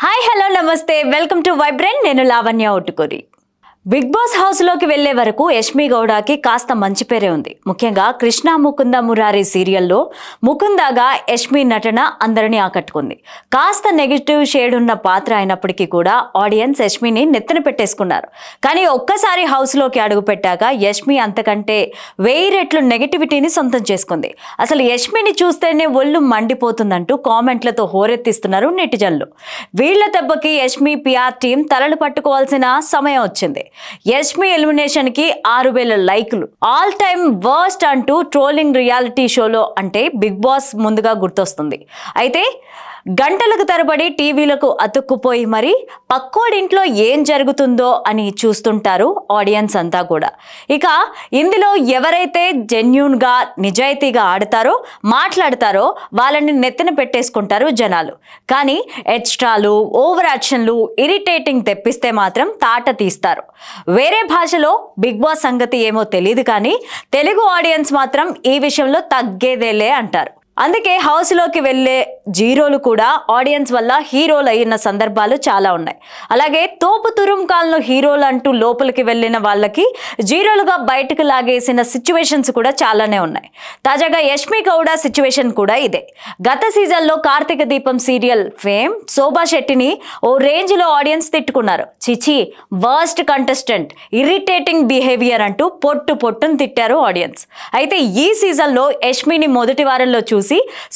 Hi hello నమస్తే welcome to vibrant నేను Lavanya ఒట్టుకూరి big Boss house లోకి వెళ్లే వరకు యష్మి గౌడకి కాస్త మంచి పేరే ఉంది. ముఖ్యంగా కృష్ణ ముకుంద మురారి సీరియల్లో ముకుందగా యష్మి నటన అందరినీ ఆకట్టుకుంది. కాస్త నెగిటివ్ షేడ్ ఉన్న పాత్ర అయినప్పటికీ కూడా ఆడియన్స్ యష్మిని నెత్తిన పెట్టేసుకున్నారు. కానీ ఒక్కసారి హౌస్ లోకి అడుగు పెట్టాక యష్మి అంతకంటే 1000 రెట్లు నెగిటివిటీని సొంతం చేసుకుంది. అసలు యష్మిని చూస్తేనే ఒళ్ళు మండిపోతుందంటూ కామెంట్లతో హోరెత్తిస్తున్నారు నెటిజన్లు. వీళ్ల దెబ్బకి యష్మి పిఆర్ టీం తలలు పట్టుకోవాల్సిన సమయం వచ్చింది. యష్మి ఎలిమినేషన్ కి 6000 లైకులు, ఆల్ టైమ్ వర్స్ట్ అంటూ ట్రోలింగ్ రియాలిటీ షోలో అంటే బిగ్ బాస్ ముందుగా గుర్తొస్తుంది. అయితే గంటలకు తరబడి టీవీలకు అతుక్కుపోయి మరి పక్కోడింట్లో ఏం జరుగుతుందో అని చూస్తుంటారు ఆడియన్స్ అంతా కూడా. ఇక ఇందులో ఎవరైతే జెన్యూన్గా నిజాయితీగా ఆడతారో మాట్లాడతారో వాళ్ళని నెత్తిన పెట్టేసుకుంటారు జనాలు. కానీ ఎక్స్ట్రాలు ఓవర్ యాక్షన్లు ఇరిటేటింగ్ తెప్పిస్తే మాత్రం తాట తీస్తారు. వేరే భాషలో బిగ్ బాస్ సంగతి ఏమో తెలియదు కానీ తెలుగు ఆడియన్స్ మాత్రం ఈ విషయంలో తగ్గేదేలే అంటారు. అందుకే హౌస్లోకి వెళ్ళే జీరోలు కూడా ఆడియన్స్ వల్ల హీరోలు అయిన సందర్భాలు చాలా ఉన్నాయి. అలాగే తోపు తురుంకాలను హీరోలు అంటూ లోపలికి వెళ్ళిన వాళ్ళకి జీరోలుగా బయటకు లాగేసిన సిచ్యువేషన్స్ కూడా చాలానే ఉన్నాయి. తాజాగా యష్మి గౌడ సిచ్యువేషన్ కూడా ఇదే. గత సీజన్లో కార్తీక దీపం సీరియల్ ఫేమ్ శోభా శెట్టిని ఓ రేంజ్లో ఆడియన్స్ తిట్టుకున్నారు. చిచి వర్స్ట్ కంటెస్టెంట్, ఇరిటేటింగ్ బిహేవియర్ అంటూ పొట్టును తిట్టారు ఆడియన్స్. అయితే ఈ సీజన్లో యష్మిని మొదటి వారంలో చూసి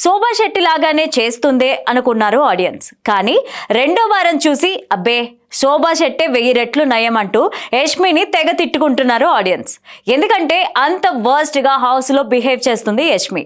శోభా శెట్టి లాగానే చేస్తుందే అనుకున్నారు ఆడియన్స్. కానీ రెండో వారం చూసి అబ్బే శోభా శెట్టే 1000 రెట్లు నయం అంటూ యష్మిని తెగ తిట్టుకుంటున్నారు ఆడియన్స్. ఎందుకంటే అంత వర్స్ట్గా హౌస్లో బిహేవ్ చేస్తుంది యష్మి.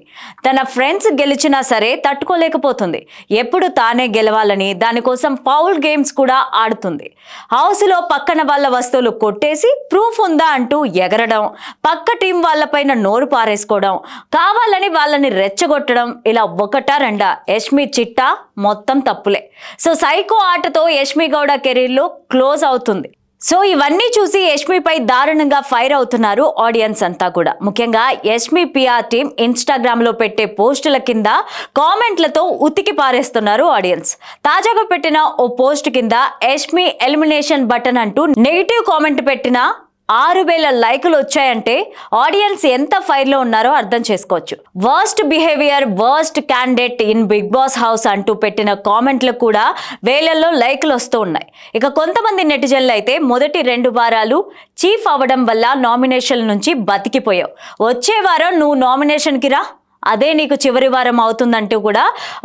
తన ఫ్రెండ్స్ గెలిచినా సరే తట్టుకోలేకపోతుంది. ఎప్పుడు తానే గెలవాలని దానికోసం ఫౌల్ గేమ్స్ కూడా ఆడుతుంది. హౌస్లో పక్కన వాళ్ళ వస్తువులు కొట్టేసి ప్రూఫ్ ఉందా అంటూ ఎగరడం, పక్క టీం వాళ్ళపైన నోరు పారేసుకోవడం, కావాలని వాళ్ళని రెచ్చగొట్టడం, ఇలా ఒకటా రెండా యష్మి చిట్టా మొత్తం తప్పులే. సో సైకో ఆటతో యష్మి గౌడ కెరీర్ క్లోజ్ అవుతుంది. సో ఇవన్నీ చూసి యష్మిపై దారుణంగా ఫైర్ అవుతున్నారు ఆడియన్స్ అంతా కూడా. ముఖ్యంగా యష్మి పిఆర్ టీం ఇన్స్టాగ్రామ్ లో పెట్టే పోస్టుల కింద కామెంట్లతో ఉతికి పారేస్తున్నారు ఆడియన్స్. తాజాగా పెట్టిన ఓ పోస్ట్ కింద యష్మి ఎలిమినేషన్ బటన్ అంటూ నెగిటివ్ కామెంట్ పెట్టిన 6000 లైకులు వచ్చాయంటే ఆడియన్స్ ఎంత ఫైర్ లో ఉన్నారో అర్థం చేసుకోవచ్చు. Worst behaviour, worst candidate in Bigg Boss house అంటూ పెట్టిన కామెంట్లు కూడా వేలల్లో లైకులు వస్తూ ఉన్నాయి. ఇక కొంతమంది నెటిజన్లు అయితే మొదటి 2 వారాలు చీఫ్ అవ్వడం వల్ల నామినేషన్ నుంచి బతికిపోయావు, వచ్చే వారం నువ్వు నామినేషన్కి రా, అదే నీకు చివరి వారం అవుతుందంటూ కూడా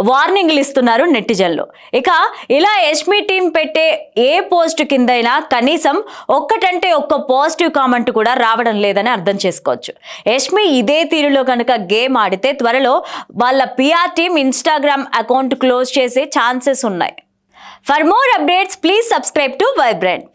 వార్నింగ్లు ఇస్తున్నారు నెటిజన్లు. ఇక ఇలా యష్మి టీం పెట్టే ఏ పోస్ట్ కిందైనా కనీసం ఒక్కటంటే ఒక్క పాజిటివ్ కామెంట్ కూడా రావడం లేదని అర్థం చేసుకోవచ్చు. యష్మి ఇదే తీరులో కనుక గేమ్ ఆడితే త్వరలో వాళ్ళ PR team Instagram account close చేసే ఛాన్సెస్ ఉన్నాయి. For more updates please subscribe to vibrant.